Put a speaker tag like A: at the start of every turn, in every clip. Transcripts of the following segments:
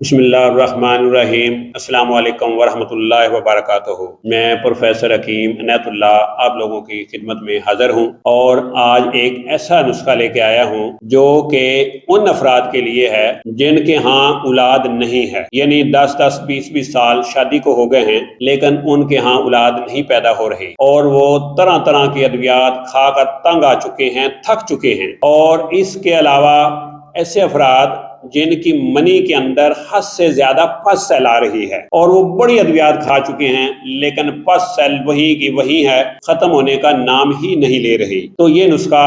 A: بسم اللہ الرحمن الرحیم۔ السلام علیکم ورحمۃ اللہ وبرکاتہ۔ میں پروفیسر حکیم عنایت اللہ آپ لوگوں کی خدمت میں حاضر ہوں اور آج ایک ایسا نسخہ لے کے آیا ہوں جو کہ ان افراد کے لیے ہے جن کے ہاں اولاد نہیں ہے، یعنی 10-20 سال شادی کو ہو گئے ہیں لیکن ان کے ہاں اولاد نہیں پیدا ہو رہی اور وہ طرح طرح کی ادویات کھا کر تنگ آ چکے ہیں، تھک چکے ہیں۔ اور اس کے علاوہ ایسے افراد جن کی منی کے اندر حد سے زیادہ پس سیل آ رہی ہے اور وہ بڑی ادویات کھا چکے ہیں لیکن پس سیل وہی کی وہی ہے، ختم ہونے کا نام ہی نہیں لے رہی۔ تو یہ نسخہ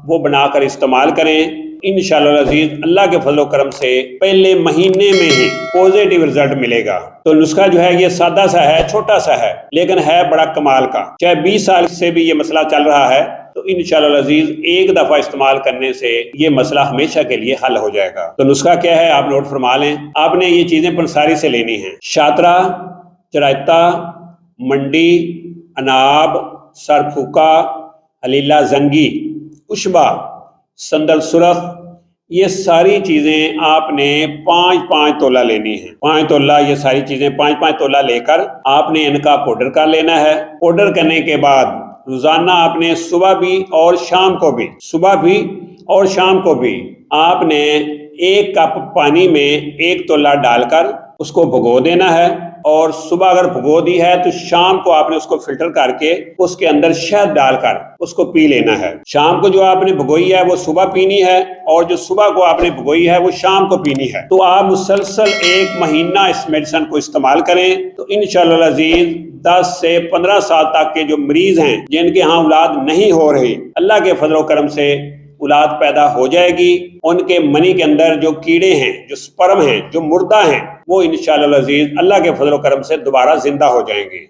A: وہ بنا کر استعمال کریں، انشاءاللہ العزیز اللہ کے فضل و کرم سے پہلے مہینے میں ہی پوزیٹیو رزلٹ ملے گا۔ تو نسخہ جو ہے یہ سادہ سا ہے، چھوٹا سا ہے لیکن ہے بڑا کمال کا۔ چاہے 20 سال سے بھی یہ مسئلہ چل رہا ہے تو انشاءاللہ العزیز ایک دفعہ استعمال کرنے سے یہ مسئلہ ہمیشہ کے لیے حل ہو جائے گا۔ تو نسخہ کیا ہے آپ نوٹ فرما لیں۔ آپ نے یہ چیزیں پنساری سے لینی ہیں: شاطرہ، چرائتا، منڈی، اناب، سر پھوکا، حلیلہ زنگی، کشبہ، سندل سرخ، یہ ساری چیزیں آپ نے 5-5 تولہ لینی ہیں۔ 5 تولہ یہ ساری چیزیں 5-5 تولہ لے کر آپ نے ان کا پاؤڈر کر لینا ہے۔ پاؤڈر کرنے کے بعد روزانہ آپ نے صبح بھی اور شام کو بھی آپ نے 1 کپ پانی میں 1 تولہ ڈال کر اس کو بھگو دینا ہے، اور صبح اگر بھگو دی ہے تو شام کو آپ نے اس کو فلٹر کر کے اس کے اندر شہد ڈال کر اس کو پی لینا ہے۔ شام کو جو آپ نے بھگوئی ہے وہ صبح پینی ہے اور جو صبح کو آپ نے بھگوئی ہے وہ شام کو پینی ہے۔ تو آپ مسلسل 1 مہینہ اس میڈیسن کو استعمال کریں تو انشاءاللہ العزیز 10 سے 15 سال تک کے جو مریض ہیں جن کے ہاں اولاد نہیں ہو رہی، اللہ کے فضل و کرم سے اولاد پیدا ہو جائے گی۔ ان کے منی کے اندر جو کیڑے ہیں، جو سپرم ہیں، جو مردہ ہیں، وہ انشاءاللہ العزیز اللہ کے فضل و کرم سے دوبارہ زندہ ہو جائیں گے۔